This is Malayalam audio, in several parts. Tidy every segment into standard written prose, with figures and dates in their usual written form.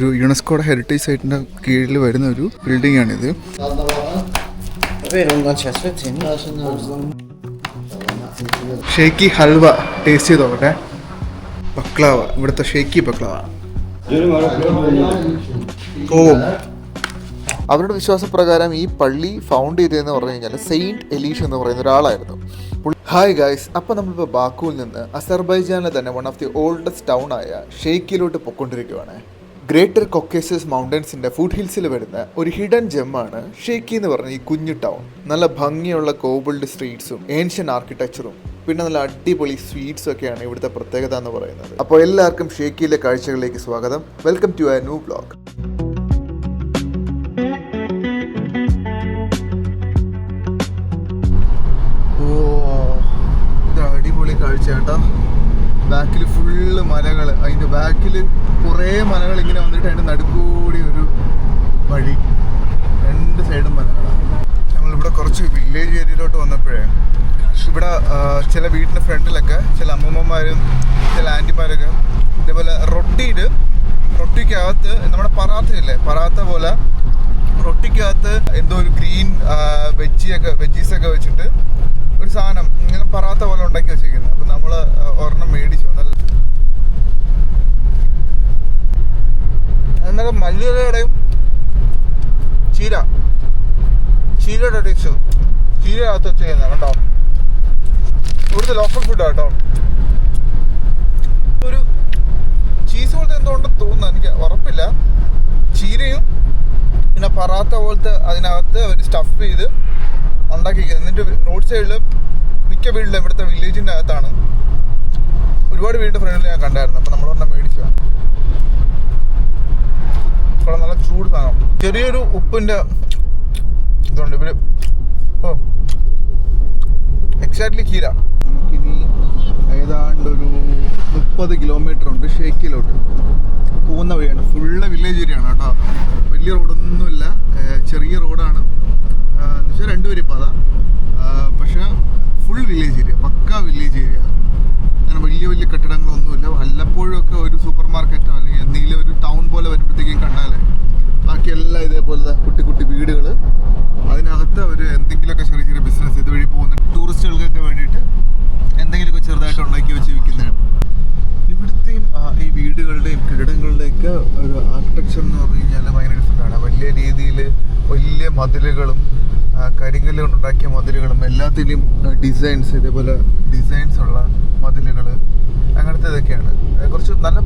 ഒരു യുനെസ്കോയുടെ ഹെറിറ്റേജ് സൈറ്റിൻ്റെ കീഴിൽ വരുന്ന ഒരു ബിൽഡിംഗ് ആണിത്. ഷേക്കി ഹൽവ ടേസ്റ്റ് ചെയ്ത് നോക്കട്ടെ. ബക്ലാവ, ഇവിടുത്തെ ഷേക്കി ബക്ലാവ. ഓ, അവരുടെ വിശ്വാസപ്രകാരം ഈ പള്ളി ഫൗണ്ട് ചെയ്തതെന്ന് പറഞ്ഞു കഴിഞ്ഞാൽ സെയിൻറ്റ് എലീഷ് എന്ന് പറയുന്ന ഒരാളായിരുന്നു. ഹായ് ഗായ്സ്, അപ്പോൾ നമ്മളിപ്പോൾ ബാക്കുവിൽ നിന്ന് അസർബൈജാനിലെ തന്നെ one of the oldest town ആയ ഷെയ്ക്കിലോട്ട് പൊയ്ക്കൊണ്ടിരിക്കുകയാണ്. ഗ്രേറ്റർ കൊക്കേസസ് മൗണ്ടൻസിൻ്റെ ഫുഡ് ഹിൽസിൽ വരുന്ന ഒരു ഹിഡൻ ജെമ്മാണ് ഷെയ്ക്കി എന്ന് പറഞ്ഞ ഈ കുഞ്ഞു ടൗൺ. നല്ല ഭംഗിയുള്ള കോബിൾഡ് സ്ട്രീറ്റ്സും ഏൻഷ്യൻ ആർക്കിടെക്ചറും പിന്നെ നല്ല അടിപൊളി സ്വീറ്റ്സും ഒക്കെയാണ് ഇവിടുത്തെ പ്രത്യേകത എന്ന് പറയുന്നത്. അപ്പോൾ എല്ലാവർക്കും ഷെയ്ക്കിയിലെ കാഴ്ചകളിലേക്ക് സ്വാഗതം. Welcome to a new vlog. അടിപൊളി കാഴ്ച കേട്ടോ. ബാക്കിൽ ഫുള്ള് മലകൾ, അതിൻ്റെ ബാക്കിൽ കുറേ മലകൾ ഇങ്ങനെ വന്നിട്ട് അതിൻ്റെ നടുക്കൂടി ഒരു വഴി, രണ്ട് സൈഡും മലകളാണ്. നമ്മളിവിടെ കുറച്ച് വില്ലേജ് ഏരിയയിലോട്ട് വന്നപ്പോഴേ ഇവിടെ ചില വീടിൻ്റെ ഫ്രണ്ടിലൊക്കെ ചില അമ്മൂമ്മമാരും ചില ആൻറ്റിമാരൊക്കെ ഇതേപോലെ റൊട്ടിക്കകത്ത് നമ്മുടെ പറാത്തയില്ലേ, പറാത്ത പോലെ റൊട്ടിക്കകത്ത് എന്തോ ഒരു ഗ്രീൻ വെജീസൊക്കെ വെച്ചിട്ട് ഒരു സാധനം ഇങ്ങനെ പറാത്ത പോലെ ഉണ്ടാക്കി വെച്ചിരിക്കുന്നത്. അപ്പം നമ്മൾ ഒരെണ്ണം മേടിച്ചു. എന്നാലും മല്ലിയിലയുടെയും ചീരയുടെ ടേസ്റ്റ്, ചീരകത്ത് വെച്ച് ചെയ്യുന്നത് കേട്ടോ. ഇവിടുത്തെ ലോക്കൽ ഫുഡാണ് കേട്ടോ. ഒരു ചീസ് പോലത്തെ എന്തോ ഉണ്ടെന്ന് തോന്നുന്നു, എനിക്ക് ഉറപ്പില്ല. ചീരയും പിന്നെ പറാത്ത പോലത്തെ അതിനകത്ത് അവർ സ്റ്റഫ് ചെയ്ത് ഉണ്ടാക്കിയിരിക്കുന്നത്. എന്നിട്ട് റോഡ് സൈഡിൽ മിക്ക വീട്ടിലും ഇവിടുത്തെ വില്ലേജിൻ്റെ അകത്താണ്. ഒരുപാട് വീടിൻ്റെ ഫ്രണ്ടിൽ ഞാൻ കണ്ടായിരുന്നു. അപ്പം നമ്മളൊരെണ്ണം മേടിച്ചു. ഇവിടെ നല്ല ചൂട് സാധനം, ചെറിയൊരു ഉപ്പിൻ്റെ ഇതുണ്ട് ഇവർ. ഓ, എക്സാക്ട്ലി കീര. നമുക്കിനി ഏതാണ്ടൊരു 30 കിലോമീറ്റർ ഉണ്ട് ഷെയ്ക്കിലോട്ട് പോകുന്ന വഴിയാണ്. ഫുള്ള് വില്ലേജ് ഏരിയ ആണ് കേട്ടോ. വലിയ റോഡൊന്നുമില്ല, ചെറിയ റോഡാണ്. എന്നുവെച്ചാൽ 2 വരി പാത, പക്ഷേ ഫുൾ വില്ലേജ് ഏരിയ, പക്കാ വില്ലേജ് ഏരിയ. അങ്ങനെ വലിയ കെട്ടിടങ്ങളൊന്നുമില്ല. വല്ലപ്പോഴും ഒക്കെ ഒരു സൂപ്പർ മാർക്കറ്റോ അല്ലെങ്കിൽ എന്തെങ്കിലും ഒരു ടൗൺ പോലെ വരുമ്പോഴത്തേക്കും കണ്ടാലേ, ബാക്കിയെല്ലാം ഇതേപോലത്തെ കുട്ടി വീടുകൾ. അതിനകത്ത് അവർ എന്തെങ്കിലുമൊക്കെ ചെറിയ ബിസിനസ് ഇതുവഴി പോകുന്ന ടൂറിസ്റ്റുകൾക്കൊക്കെ വേണ്ടിയിട്ട് എന്തെങ്കിലുമൊക്കെ ചെറുതായിട്ട് ഉണ്ടാക്കി വെച്ച് വിൽക്കുന്നതാണ്. ഇവിടുത്തെയും ഈ വീടുകളുടെയും കെട്ടിടങ്ങളുടെയൊക്കെ ഒരു ആർക്കിടെക്ചർ എന്ന് പറഞ്ഞു കഴിഞ്ഞാൽ ഭയങ്കര ഡിഫറെൻ്റാണ്. വലിയ രീതിയിൽ വലിയ മതിലുകളും കരിങ്കല്ല് കൊണ്ടുണ്ടാക്കിയ മതിലുകളും എല്ലാത്തിൻ്റെയും ഡിസൈൻസ്, ഇതേപോലെ ഡിസൈൻസ് ഉള്ള മതിലുകൾ, അങ്ങനത്തെ ഇതൊക്കെയാണ്. കുറച്ച് നല്ല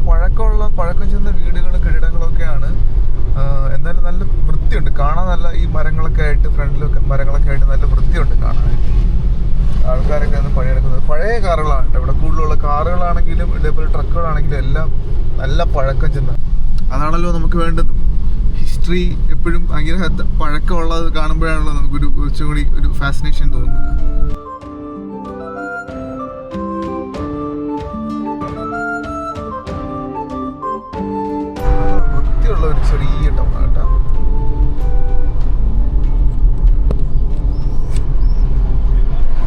പഴക്കം ചെന്ന വീടുകളും കെട്ടിടങ്ങളൊക്കെയാണ്. എന്നാലും നല്ല വൃത്തിയുണ്ട് കാണാൻ. നല്ല ഈ മരങ്ങളൊക്കെ ആയിട്ട്, ഫ്രണ്ടിലൊക്കെ മരങ്ങളൊക്കെ ആയിട്ട് നല്ല വൃത്തിയുണ്ട് കാണാനായിട്ട്. ആൾക്കാരൊക്കെ ഒന്ന് പണിയെടുക്കുന്നത് പഴയ കാറുകളാണ് കേട്ടോ. ഇവിടെ കൂടുതലുള്ള കാറുകളാണെങ്കിലും ഇതേപോലെ ട്രക്കുകളാണെങ്കിലും എല്ലാം നല്ല പഴക്കം ചെന്ന. അതാണല്ലോ നമുക്ക് വേണ്ടത്. ഹിസ്റ്ററി എപ്പോഴും ഭയങ്കര പഴക്കമുള്ളത് കാണുമ്പോഴാണല്ലോ നമുക്കൊരു കുറച്ചും കൂടി ഒരു ഫാസിനേഷൻ തോന്നുന്നത്. വൃത്തിയുള്ള ഒരു ചെറിയ ടൗൺ കേട്ടോ.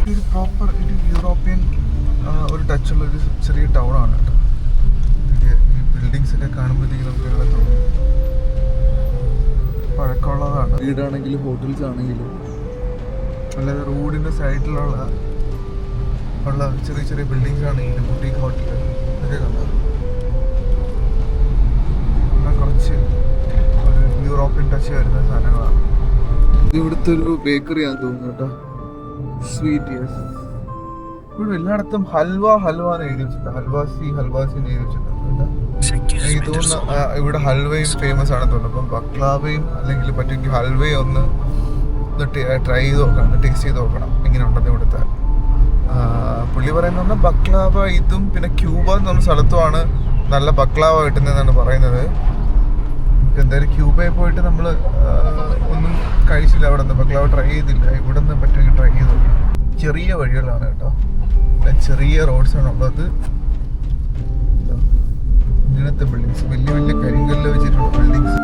ഒരു പ്രോപ്പർ ഒരു യൂറോപ്യൻ ഒരു ടച്ചുള്ള ഒരു ചെറിയ ടൗണാണ് കേട്ടോ. ഈ ബിൽഡിങ്സ് ഒക്കെ കാണുമ്പോഴത്തേക്കും നമുക്കിവിടെ തോന്നും പഴക്കമുള്ളതാണ്. വീടാണെങ്കിലും ഹോട്ടൽസ് ആണെങ്കിലും അല്ലാതെ റോഡിൻ്റെ സൈഡിലുള്ള ചെറിയ ബിൽഡിങ്സ് ആണെങ്കിലും ബുട്ടീക്ക് ഹോട്ടൽ ഒക്കെ കണ്ടാൽ കുറച്ച് ഒരു യൂറോപ്യൻ ടച്ച് വരുന്ന സാധനങ്ങളാണ്. ഇത് ഇവിടുത്തെ ഒരു ബേക്കറിയാന്ന് തോന്നുന്നു കേട്ടോ. Sweet, yes. ഇവിടെ എല്ലായിടത്തും ഹൽവ എന്ന് എഴുതി വെച്ചിട്ടുണ്ട്. ഹൽവാസി എന്ന് എഴുതി വെച്ചിട്ടുണ്ട്. എനിക്ക് തോന്നുന്നു ഇവിടെ ഹൽവയും ഫേമസ് ആണെന്ന് തോന്നുന്നു. അപ്പം ബക്ലാവയും അല്ലെങ്കിൽ പറ്റുമെങ്കിൽ ഹൽവയും ഒന്ന് ട്രൈ ചെയ്ത് നോക്കണം, ടേസ്റ്റ് ചെയ്ത് നോക്കണം എങ്ങനെ ഉണ്ടെന്ന് ഇവിടുത്തെ. പുള്ളി പറയുന്നത് ബക്ലാവ ഇതും പിന്നെ ക്യൂബ എന്ന് പറഞ്ഞ സ്ഥലത്തുമാണ് നല്ല ബക്ലാവ കിട്ടുന്നതെന്നാണ് പറയുന്നത്. എന്തായാലും ക്യൂബയിൽ പോയിട്ട് നമ്മൾ ഒന്നും കഴിച്ചില്ല, അവിടെ നിന്ന് ബക്ലാവ ട്രൈ ചെയ്തില്ല. ഇവിടെ നിന്ന് പറ്റുമെങ്കിൽ ട്രൈ ചെയ്ത് നോക്കണം. ചെറിയ വഴികളാണ് കേട്ടോ, ചെറിയ റോഡ്സാണ് ഉള്ളത്. ഇങ്ങനത്തെ ബിൽഡിങ്സ്, വലിയ കരിങ്കല്ല് വെച്ചിട്ടുള്ള ബിൽഡിങ്സ്.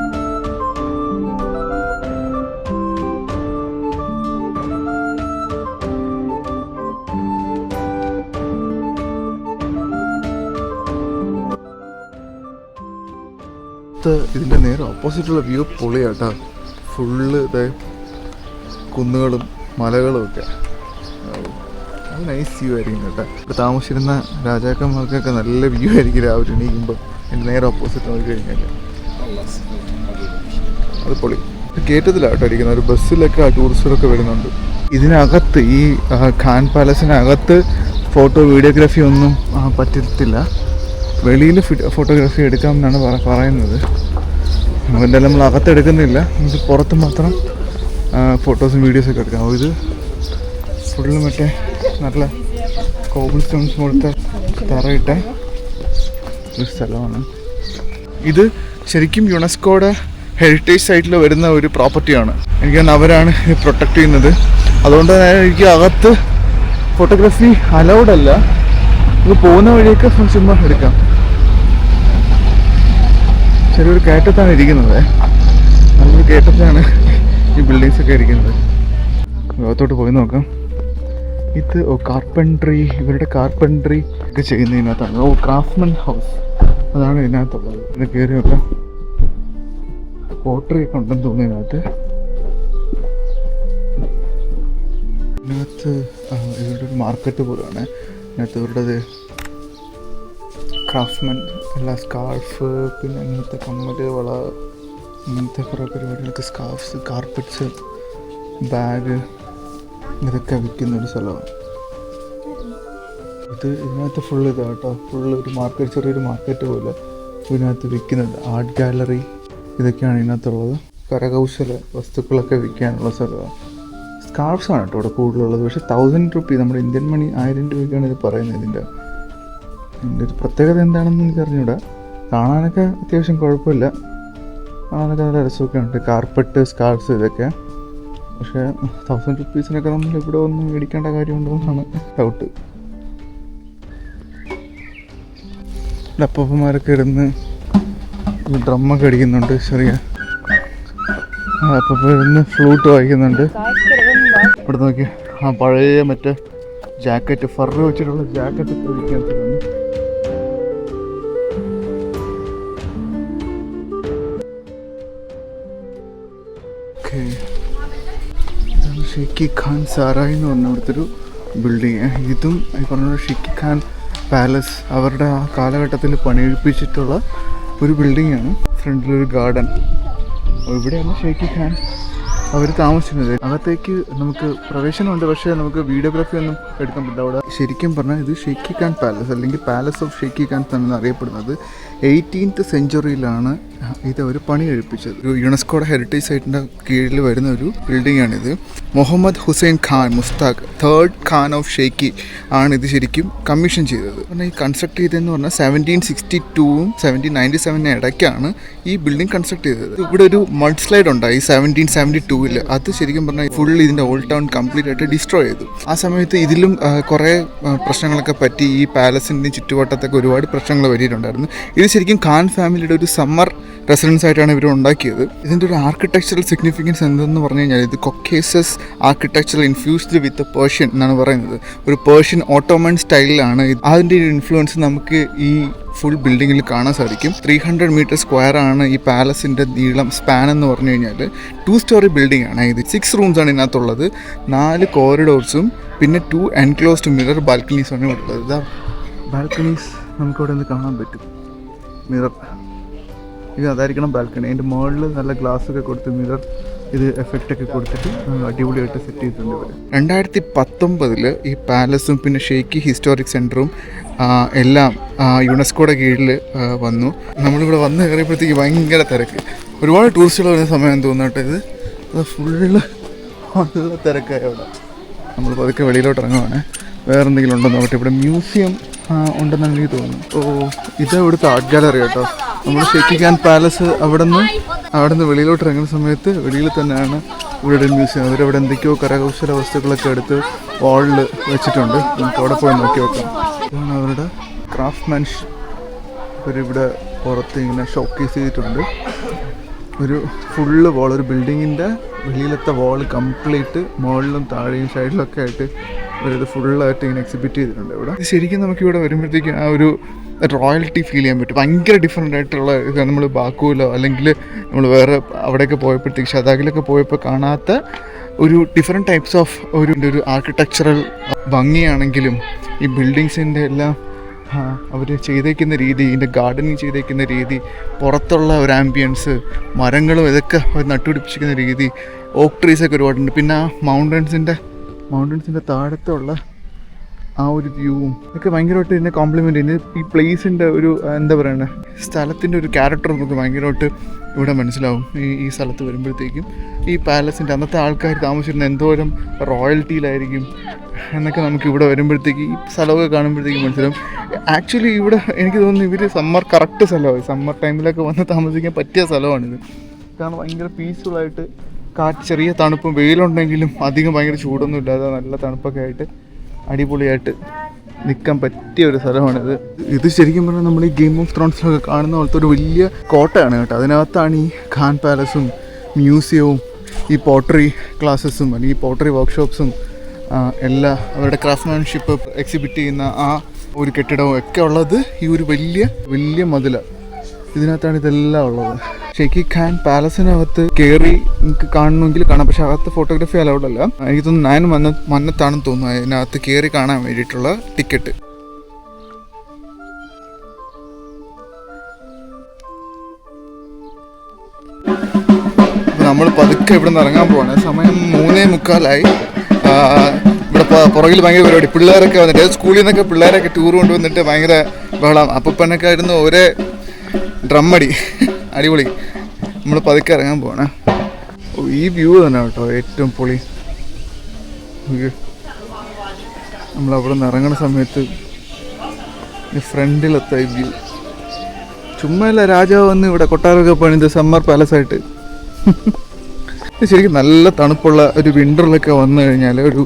പുറത്ത് ഇതിൻ്റെ നേരെ ഓപ്പോസിറ്റുള്ള വ്യൂ പൊളിയാട്ടോ. ഫുള്ള് ഇതേ കുന്നുകളും മലകളും ഒക്കെ. അത് നൈസ് വ്യൂ ആയിരിക്കും കേട്ടോ. ഇപ്പോൾ താമസിച്ചിരുന്ന രാജാക്കന്മാർക്കൊക്കെ നല്ല വ്യൂ ആയിരിക്കും രാവിലെ എണീക്കുമ്പോൾ. എൻ്റെ നേരെ ഓപ്പോസിറ്റ് നോക്കി കഴിഞ്ഞാൽ അത് പൊളി. കയറ്റത്തിലാട്ടോ അടിക്കുന്ന ഒരു ബസ്സിലൊക്കെ ടൂറിസ്റ്റുകളൊക്കെ വരുന്നുണ്ട്. ഇതിനകത്ത് ഈ ഖാൻ പാലസിനകത്ത് ഫോട്ടോ വീഡിയോഗ്രാഫി ഒന്നും പറ്റത്തില്ല. വെളിയിൽ ഫോട്ടോഗ്രാഫി എടുക്കാമെന്നാണ് പറയുന്നത്. അതിൻ്റെ നമ്മൾ അകത്തെടുക്കുന്നില്ല, നമുക്ക് പുറത്ത് മാത്രം ഫോട്ടോസും വീഡിയോസൊക്കെ എടുക്കാം. ഇത് ഫുള്ള് മറ്റേ നല്ല കോബിൾ സ്റ്റോൺസ് പോലത്തെ തറയിട്ട ഒരു സ്ഥലമാണ്. ഇത് ശരിക്കും യുനെസ്കോയുടെ ഹെറിറ്റേജ് സൈറ്റിൽ വരുന്ന ഒരു പ്രോപ്പർട്ടിയാണ്. എനിക്ക് തോന്നുന്നു അവരാണ് ഇത് പ്രൊട്ടക്റ്റ് ചെയ്യുന്നത്. അതുകൊണ്ട് തന്നെ എനിക്ക് അകത്ത് ഫോട്ടോഗ്രാഫി അലൗഡ് അല്ല. ഇത് പോകുന്ന വഴിയൊക്കെ ചുമ്മാ എടുക്കാം. ചെറിയൊരു കയറ്റത്താണ് ഇരിക്കുന്നത്. നല്ലൊരു കയറ്റത്താണ് ഈ ബിൽഡിങ്സ് ഒക്കെ ഇരിക്കുന്നത്. ലോകത്തോട്ട് പോയി നോക്കാം. ഇത് കാർപ്പൻട്രി, ഇവരുടെ കാർപ്പൻട്രി ഒക്കെ ചെയ്യുന്നതിനകത്താണ്. ക്രാഫ്റ്റ്മൻ ഹൗസ് അതാണ് ഇതിനകത്തുള്ളത്. ഇത് കയറി നോക്കാം. പോട്ടറി ഒക്കെ ഉണ്ടെന്ന് തോന്നുന്നതിനകത്ത്. ഇതിനകത്ത് ഇവരുടെ ഒരു മാർക്കറ്റ് പോലെയാണ്. ഇതിനകത്ത് ഇവരുടേത് ക്രാഫ്റ്റ്മൻ എല്ലാ സ്കാർഫ്, പിന്നെ ഇങ്ങനത്തെ കമ്മല്, വള, ഇങ്ങനത്തെ കുറേ പരിപാടികൾക്ക് സ്കാർഫ്സ്, കാർപ്പറ്റ്സ്, ബാഗ് ഇതൊക്കെ വിൽക്കുന്നൊരു സ്ഥലമാണ്. ഇതിനകത്ത് ഫുള്ള് ഇതാട്ടോ. ഫുള്ള് ഒരു മാർക്കറ്റ്, ചെറിയൊരു മാർക്കറ്റ് പോലെ ഇതിനകത്ത് വിൽക്കുന്നുണ്ട്. ആർട്ട് ഗാലറി ഇതൊക്കെയാണ് ഇതിനകത്തുള്ളത്. കരകൗശല വസ്തുക്കളൊക്കെ വിൽക്കാനുള്ള സ്ഥലമാണ്. സ്കാർഫ്സ് ആണ് കേട്ടോ ഇവിടെ കൂടുതലുള്ളത്. പക്ഷേ 1000 രൂപ, നമ്മുടെ ഇന്ത്യൻ മണി 1000 രൂപയ്ക്കാണ് ഇത് പറയുന്നത്. ഇതിൻ്റെ ഒരു പ്രത്യേകത എന്താണെന്ന് എനിക്ക് അറിഞ്ഞൂടാ. കാണാനൊക്കെ അത്യാവശ്യം കുഴപ്പമില്ല, കാണാനൊക്കെ നല്ല രസമൊക്കെ ഉണ്ട്. കാർപ്പറ്റ്, സ്കാർഫ്സ് ഇതൊക്കെ. പക്ഷേ 1000 രൂപീസിനൊക്കെ നമ്മൾ ഇവിടെ ഒന്നും മേടിക്കേണ്ട കാര്യമുണ്ടോ എന്നാണ് ഡൗട്ട്. അപ്പന്മാരൊക്കെ ഇരുന്ന് ഡ്രമ്മൊക്കെ അടിക്കുന്നുണ്ട്. ചെറിയ അപ്പം ഇരുന്ന് ഫ്ലൂട്ട് വായിക്കുന്നുണ്ട്. ഇവിടെ നോക്കി പഴയ മറ്റേ ജാക്കറ്റ്, ഫർ വെച്ചിട്ടുള്ള ജാക്കറ്റ് ഒക്കെ വിൽക്കാൻ. ഷെയ്ഖി ഖാൻ സാറായി എന്ന് പറഞ്ഞ ഇവിടുത്തെ ഒരു ബിൽഡിങ്. ഇതും ഈ പറഞ്ഞ ഷെയ്ഖി ഖാൻ പാലസ് അവരുടെ ആ കാലഘട്ടത്തിൽ പണിയെടുപ്പിച്ചിട്ടുള്ള ഒരു ബിൽഡിങ്ങാണ്. ഫ്രണ്ടിലൊരു ഗാർഡൻ. ഇവിടെയാണ് ഷെയ്ഖി ഖാൻ അവർ താമസിക്കുന്നത്. അകത്തേക്ക് നമുക്ക് പ്രവേശനമുണ്ട്, പക്ഷേ നമുക്ക് വീഡിയോഗ്രാഫി ഒന്നും എടുക്കാൻ പറ്റില്ല. അവിടെ ശരിക്കും പറഞ്ഞാൽ ഇത് ഷെയ്ഖി ഖാൻ പാലസ് അല്ലെങ്കിൽ പാലസ് ഓഫ് ഷെയ്ഖി ഖാൻ എന്നാണ് അറിയപ്പെടുന്നത്. 18th സെഞ്ച്വറിയിലാണ് ഇത് അവർ പണി കഴിപ്പിച്ചത്. ഒരു യുനെസ്കോയുടെ ഹെറിറ്റേജ് സൈറ്റിൻ്റെ കീഴിൽ വരുന്ന ഒരു ബിൽഡിങ്ങാണിത്. മുഹമ്മദ് ഹുസൈൻ ഖാൻ മുസ്താഖ്, 3rd ഖാൻ ഓഫ് ഷെയ്ഖി ആണ് ഇത് ശരിക്കും കമ്മീഷൻ ചെയ്തത്. പറഞ്ഞാൽ ഈ കൺസ്ട്രക്ട് ചെയ്തതെന്ന് പറഞ്ഞാൽ 1762 1797 ഇടയ്ക്കാണ് ഈ ബിൽഡിംഗ് കൺസ്ട്രക്ട് ചെയ്തത്. ഇവിടെ ഒരു മഡ് സ്ലൈഡ് ഉണ്ടായി 1772. അത് ശരിക്കും പറഞ്ഞാൽ ഫുൾ ഇതിൻ്റെ ഓൾഡ് ടൗൺ കംപ്ലീറ്റ് ആയിട്ട് ഡിസ്ട്രോയ് ചെയ്തു. ആ സമയത്ത് ഇതിലും കുറേ പ്രശ്നങ്ങളൊക്കെ പറ്റി. ഈ പാലസിൻ്റെ ചുറ്റുവട്ടത്തൊക്കെ ഒരുപാട് പ്രശ്നങ്ങൾ പറ്റിയിട്ടുണ്ടായിരുന്നു. ഇത് ശരിക്കും ഖാൻ ഫാമിലിയുടെ ഒരു സമ്മർ റെസിഡൻസ് ആയിട്ടാണ് ഇവർ ഉണ്ടാക്കിയത്. ഇതിൻ്റെ ഒരു ആർക്കിടെക്ചറൽ സിഗ്നിഫിക്കൻസ് എന്തെന്ന് പറഞ്ഞു കഴിഞ്ഞാൽ ഇത് കൊക്കേസസ് ആർക്കിടെക്ചറൽ ഇൻഫ്യൂസ്ഡ് വിത്ത് പേർഷ്യൻ എന്നാണ് പറയുന്നത്. ഒരു പേർഷ്യൻ ഓട്ടോമൻ സ്റ്റൈലിലാണ്. അതിൻ്റെ ഒരു ഇൻഫ്ലുവൻസ് നമുക്ക് ഈ ഫുൾ ബിൽഡിങ്ങിൽ കാണാൻ സാധിക്കും. 300 മീറ്റർ സ്ക്വയർ ആണ് ഈ പാലസിൻ്റെ നീളം, സ്പാൻ എന്ന് പറഞ്ഞു കഴിഞ്ഞാൽ. 2 സ്റ്റോറി ബിൽഡിംഗ് ആണ് ഇത്. 6 റൂംസാണ് ഇതിനകത്തുള്ളത്. 4 കോറിഡോർസും പിന്നെ 2 എൻക്ലോസ്ഡ് മിറർ ബാൽക്കണീസാണ് ഇവിടെ ഉള്ളത്. ഇതാ ബാൽക്കണീസ് നമുക്കിവിടെ നിന്ന് കാണാൻ പറ്റും. മിറർ ഇത് അതായിരിക്കണം ബാൽക്കണി. അതിൻ്റെ മുകളിൽ നല്ല ഗ്ലാസ് ഒക്കെ കൊടുത്ത് മിറർ ഇത് എഫക്റ്റൊക്കെ കൊടുത്തിട്ട് അടിപൊളിയായിട്ട് സെറ്റ് ചെയ്തിട്ടുണ്ട് ഇവർ. 2019 ഈ പാലസും പിന്നെ ഷെയ്ഖി ഹിസ്റ്റോറിക് സെൻറ്ററും എല്ലാം യുനെസ്കോയുടെ കീഴിൽ വന്നു. നമ്മളിവിടെ വന്ന് കയറിയപ്പോഴത്തേക്ക് ഭയങ്കര തിരക്ക്. ഒരുപാട് ടൂറിസ്റ്റുകൾ വരുന്ന സമയം തോന്നട്ടെ. അത് ഫുള്ള് നല്ല തിരക്കായി അവിടെ. നമ്മൾ പതുക്കെ വെളിയിലോട്ട് ഇറങ്ങുവാണ്. വേറെ എന്തെങ്കിലും ഉണ്ടെന്ന് നോക്കട്ടെ. ഇവിടെ മ്യൂസിയം ഉണ്ടെന്നാണ് എനിക്ക് തോന്നുന്നു. ഇത് ഇവിടുത്തെ ആർട്ട് ഗാലറി കേട്ടോ. നമ്മൾ ഷെയ്ഖി ഖാൻ പാലസ് അവിടെ നിന്ന് വെളിയിലോട്ട് ഇറങ്ങുന്ന സമയത്ത് വെളിയിൽ തന്നെയാണ് ഇവിടെ മ്യൂസിയം. അവരവിടെ എന്തൊക്കെയോ കരകൗശല വസ്തുക്കളൊക്കെ എടുത്ത് വാളിൽ വെച്ചിട്ടുണ്ട്. നമുക്ക് അവിടെ പോയി നോക്കി നോക്കാം. ഇതാണ് അവരുടെ ക്രാഫ്റ്റ്മാൻഷിപ്പ്. ഇവരിവിടെ പുറത്ത് ഇങ്ങനെ ഷോക്കേസ് ചെയ്തിട്ടുണ്ട്. ഒരു ഫുള്ള് വോൾ, ഒരു ബിൽഡിങ്ങിൻ്റെ വെളിയിലത്തെ വോൾ കംപ്ലീറ്റ് മുകളിലും താഴെയും സൈഡിലൊക്കെ ആയിട്ട് ഒരു ഫുള്ളായിട്ട് ഇങ്ങനെ എക്സിബിറ്റ് ചെയ്തിട്ടുണ്ട് ഇവിടെ. ശരിക്കും നമുക്കിവിടെ വരുമ്പോഴത്തേക്കും ആ ഒരു റോയൽറ്റി ഫീൽ ചെയ്യാൻ പറ്റും. ഭയങ്കര ഡിഫറെൻ്റ് ആയിട്ടുള്ള നമ്മൾ ബാക്കുവിലോ അല്ലെങ്കിൽ നമ്മൾ വേറെ അവിടെയൊക്കെ പോയപ്പോഴത്തേക്ക് ഷദാഗിലൊക്കെ പോയപ്പോൾ കാണാത്ത ഒരു ഡിഫറെൻറ്റ് ടൈപ്സ് ഓഫ് ഒരു ആർക്കിടെക്ചറൽ ഭംഗിയാണെങ്കിലും ഈ ബിൽഡിങ്സിൻ്റെ എല്ലാം അവർ ചെയ്തേക്കുന്ന രീതി, ഇതിൻ്റെ ഗാർഡനിങ് ചെയ്തേക്കുന്ന രീതി, പുറത്തുള്ള ഒരു ആംബിയൻസ്, മരങ്ങളും ഇതൊക്കെ നട്ടുപിടിപ്പിച്ചിരിക്കുന്ന രീതി, ഓക്ക് ട്രീസൊക്കെ ഒരുപാടുണ്ട്. പിന്നെ ആ മൗണ്ടൻസിൻ്റെ താഴത്തുള്ള ആ ഒരു വ്യൂവും ഒക്കെ ഭയങ്കരമായിട്ട് ഇതിനെ കോംപ്ലിമെൻ്റ് ചെയ്യുന്നത്. ഈ പ്ലേസിൻ്റെ ഒരു എന്താ പറയുക, സ്ഥലത്തിൻ്റെ ഒരു ക്യാരക്ടർ നമുക്ക് ഭയങ്കരമായിട്ട് ഇവിടെ മനസ്സിലാവും ഈ സ്ഥലത്ത് വരുമ്പോഴത്തേക്കും. ഈ പാലസിൻ്റെ അന്നത്തെ ആൾക്കാർ താമസിച്ചിരുന്ന എന്തോരം റോയൽറ്റിയിലായിരിക്കും എന്നൊക്കെ നമുക്ക് ഇവിടെ വരുമ്പോഴത്തേക്ക് ഈ സ്ഥലമൊക്കെ കാണുമ്പോഴത്തേക്കും മനസ്സിലാവും. ആക്ച്വലി ഇവിടെ എനിക്ക് തോന്നുന്നു ഇവർ കറക്റ്റ് സ്ഥലമാണ്, സമ്മർ ടൈമിലൊക്കെ വന്ന് താമസിക്കാൻ പറ്റിയ സ്ഥലമാണിത്. കാരണം ഭയങ്കര പീസ്ഫുള്ളായിട്ട് കാറ്റ്, ചെറിയ തണുപ്പും, വെയിലുണ്ടെങ്കിലും അധികം ഭയങ്കര ചൂടൊന്നും ഇല്ലാതെ നല്ല തണുപ്പൊക്കെ ആയിട്ട് അടിപൊളിയായിട്ട് നിൽക്കാൻ പറ്റിയ ഒരു സ്ഥലമാണിത്. ഇത് ശരിക്കും പറഞ്ഞാൽ നമ്മൾ ഈ ഗെയിം ഓഫ് ത്രോൺസിലൊക്കെ കാണുന്ന പോലത്തെ ഒരു വലിയ കോട്ടയാണ് കേട്ടോ. അതിനകത്താണ് ഈ ഖാൻ പാലസും മ്യൂസിയവും ഈ പോട്ടറി ക്ലാസ്സസും അല്ലെങ്കിൽ പോട്ടറി വർക്ക്ഷോപ്സും എല്ലാ അവരുടെ ക്രാഫ്റ്റ്മാൻഷിപ്പ് എക്സിബിറ്റ് ചെയ്യുന്ന ആ ഒരു കെട്ടിടവും ഒക്കെ ഉള്ളത് ഈ ഒരു വലിയ മതിലാണ്. ഇതിനകത്താണ് ഇതെല്ലാം ഉള്ളത്. ഷെയ്ഖി ഖാൻ പാലസിനകത്ത് കയറി നിങ്ങൾക്ക് കാണണമെങ്കിൽ കാണാം, പക്ഷെ അകത്ത് ഫോട്ടോഗ്രാഫി അലൗഡ് അല്ല. എനിക്ക് തോന്നുന്നു 9 മന്നത്താണെന്ന് തോന്നുന്നു അതിനകത്ത് കയറി കാണാൻ വേണ്ടിയിട്ടുള്ള ടിക്കറ്റ്. നമ്മൾ പതുക്കെ ഇവിടെ നിന്ന് ഇറങ്ങാൻ പോവാണ്. സമയം 3:45. ഇവിടെ പുറകിൽ ഭയങ്കര പരിപാടി, പിള്ളേരൊക്കെ വന്നിട്ട് സ്കൂളിൽ നിന്നൊക്കെ പിള്ളേരൊക്കെ ടൂർ കൊണ്ടുവന്നിട്ട് ഭയങ്കര ബഹളം. അപ്പനൊക്കെ ആയിരുന്നു ഒരേ ഡ്രമ്മടി, അടിപൊളി. നമ്മൾ പതുക്കെ ഇറങ്ങാൻ പോവാണ്. ഈ വ്യൂ തന്നെ കേട്ടോ ഏറ്റവും പൊളി. നമ്മളവിടെ നിന്ന് ഇറങ്ങുന്ന സമയത്ത് ഫ്രണ്ടിലെത്ത ഈ വ്യൂ. ചുമ്മാ അല്ല, രാജാവ് വന്ന് ഇവിടെ കൊട്ടാരമൊക്കെ പണിത് സമ്മർ പാലസായിട്ട്. ശരിക്കും നല്ല തണുപ്പുള്ള ഒരു വിൻ്ററിലൊക്കെ വന്നു കഴിഞ്ഞാൽ ഒരു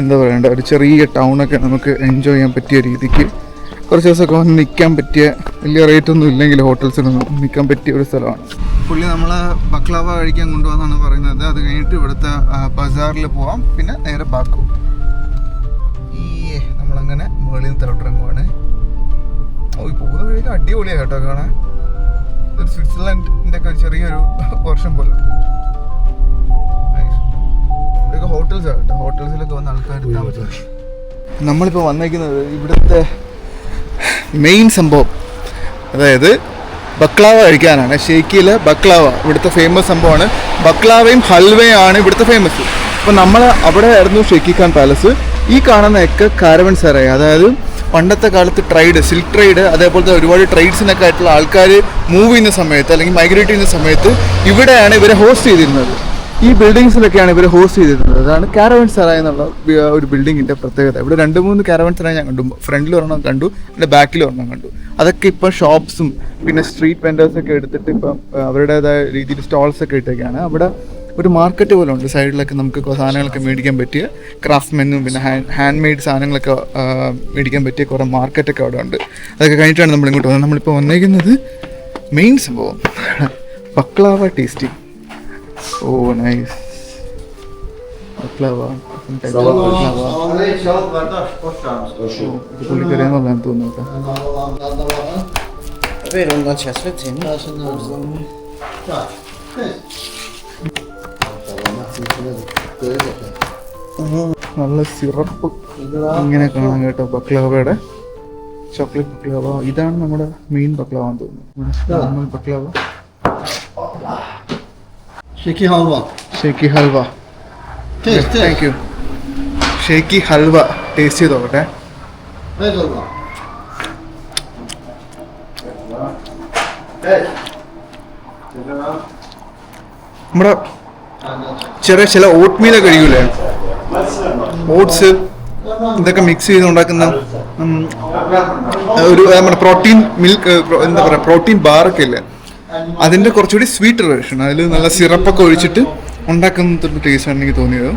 എന്താ പറയണ്ട, ഒരു ചെറിയ ടൗണൊക്കെ നമുക്ക് എൻജോയ് ചെയ്യാൻ പറ്റിയ രീതിക്ക് കുറച്ച് ദിവസമൊക്കെ വന്ന് നിൽക്കാൻ പറ്റിയ, വലിയ റേറ്റൊന്നും ഇല്ലെങ്കിൽ ഹോട്ടൽസിലൊന്നും നിൽക്കാൻ പറ്റിയ ഒരു സ്ഥലമാണ്. പുള്ളി നമ്മളെ ബക്ലാവ കഴിക്കാൻ കൊണ്ടുപോകാന്നാണ് പറയുന്നത്. അത് കഴിഞ്ഞിട്ട് ഇവിടുത്തെ ബസാറിൽ പോവാം, പിന്നെ നേരെ ബാക്കു. നമ്മളങ്ങനെ മുകളിൽ നിന്ന് തലോട്ടിറങ്ങുവാണ്. ഈ പോകുന്ന വഴിയൊക്കെ അടിപൊളിയാണ് കേട്ടോ കാണാൻ. ഒരു സ്വിറ്റ്സർലൻഡിൻ്റെ ഒക്കെ ചെറിയൊരു വർഷം പോലെ ഉണ്ട്. ഇതൊക്കെ ഹോട്ടൽസാണ് കേട്ടോ. ഹോട്ടൽസിലൊക്കെ വന്ന ആൾക്കാർ താമസിക്കും. നമ്മളിപ്പോൾ വന്നേക്കുന്നത് ഇവിടുത്തെ മെയിൻ സംഭവം, അതായത് ബക്ലാവ കഴിക്കാനാണ്. ഷെയ്ഖിയിലെ ബക്ലാവ ഇവിടുത്തെ ഫേമസ് സംഭവമാണ്. ബക്ലാവയും ഹൽവയാണ് ഇവിടുത്തെ ഫേമസ്. അപ്പോൾ നമ്മൾ അവിടെ ആയിരുന്നു ഷെയ്ഖി ഖാൻ പാലസ്. ഈ കാണുന്നതൊക്കെ കാരവൻ സറായി, അതായത് പണ്ടത്തെ കാലത്ത് സിൽക്ക് ട്രേഡ്, അതേപോലത്തെ ഒരുപാട് ട്രേഡ്സിനൊക്കെ ആയിട്ടുള്ള ആൾക്കാർ മൂവ് ചെയ്യുന്ന സമയത്ത് അല്ലെങ്കിൽ മൈഗ്രേറ്റ് ചെയ്യുന്ന സമയത്ത് ഇവിടെയാണ് ഇവരെ ഹോസ്റ്റ് ചെയ്തിരുന്നത്. ഈ ബിൽഡിങ്സിലൊക്കെയാണ് ഇവർ ഹോസ്റ്റ് ചെയ്തിരുന്നത്. അതാണ് കാരവൻ സറായി എന്നുള്ള ഒരു ബിൽഡിങ്ങിൻ്റെ പ്രത്യേകത. ഇവിടെ 2-3 കാരവൻ സറായി ഞാൻ കണ്ടു. ഫ്രണ്ടിൽ ഒരെണ്ണം കണ്ടു, എൻ്റെ ബാക്കിൽ ഒരെണ്ണം കണ്ടു. അതൊക്കെ ഇപ്പം ഷോപ്സും പിന്നെ സ്ട്രീറ്റ് വെൻഡേഴ്സൊക്കെ എടുത്തിട്ട് ഇപ്പം അവരുടേതായ രീതിയിൽ സ്റ്റോൾസൊക്കെ ഇട്ടൊക്കെയാണ്. അവിടെ ഒരു മാർക്കറ്റ് പോലെ ഉണ്ട്. സൈഡിലൊക്കെ നമുക്ക് സാധനങ്ങളൊക്കെ മേടിക്കാൻ പറ്റിയ ക്രാഫ്റ്റ്മെന്നും പിന്നെ ഹാൻഡ് മെയ്ഡ് സാധനങ്ങളൊക്കെ മേടിക്കാൻ പറ്റിയ കുറേ മാർക്കറ്റൊക്കെ അവിടെ ഉണ്ട്. അതൊക്കെ കഴിഞ്ഞിട്ടാണ് നമ്മളിങ്ങോട്ട് വന്നത്. നമ്മളിപ്പോൾ വന്നേക്കുന്നത് മെയിൻ സംഭവം baklava tasty. Oh nice. Baklava പുള്ളിക്കറിയാന്നുള്ളതാണ് തോന്നുന്നു നല്ല സിറപ്പ് ഇങ്ങനെ കാണാൻ കേട്ടോ. ബക്ലാവയുടെ ചോക്ലേറ്റ് ബക്ലാവ. ഇതാണ് നമ്മുടെ മെയിൻ ബക്ലാവ എന്ന് തോന്നുന്നു. Baklava Shaki halwa. Thank you. Shaki halwa taste ചെയ്ത് നോക്കട്ടെ. നമ്മുടെ ചില ഓട്ട് മീലൊക്കെ കഴിയൂലേ, ഓട്സ് ഇതൊക്കെ മിക്സ് ചെയ്ത് ഉണ്ടാക്കുന്ന ഒരു നമ്മുടെ പ്രോട്ടീൻ മിൽക്ക്, എന്താ പറയുക, പ്രോട്ടീൻ ബാറൊക്കെ ഇല്ലേ, അതിൻ്റെ കുറച്ചുകൂടി സ്വീറ്റ് വേർഷൻ. അതിൽ നല്ല സിറപ്പൊക്കെ ഒഴിച്ചിട്ട് ഉണ്ടാക്കുന്ന ടേസ്റ്റാണ് എനിക്ക് തോന്നിയത്.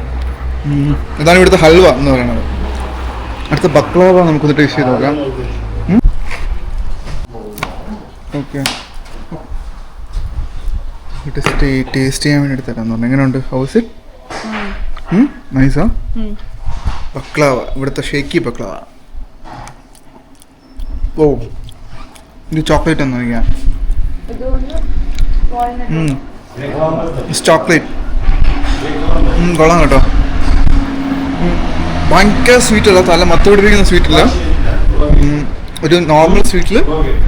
ഇതാണ് ഇവിടുത്തെ ഹൽവ എന്ന് പറയുന്നത്. അടുത്ത ബക്ലാവ നമുക്കൊന്ന് ടേസ്റ്റ് ചെയ്ത് നോക്കാം. ഓക്കെ, ടേസ്റ്റ് ചെയ്യാൻ വേണ്ടി എടുത്തരാന്ന് പറഞ്ഞു. എങ്ങനെയുണ്ട്? ഹൗസ് ഇറ്റ് നൈസാ? ബക്ലാവ, ഇവിടുത്തെ ഷേക്കി ബക്ലാവ. ഓ ഇത് ചോക്ലേറ്റ് ഒന്ന് കഴിക്കാം. ചോക്ലേറ്റ് കൊള്ളാം കേട്ടോ. ഭയങ്കര സ്വീറ്റല്ല, തല മത്ത് പിടിപ്പിക്കുന്ന സ്വീറ്റില്ല, ഒരു നോർമൽ സ്വീറ്റിൽ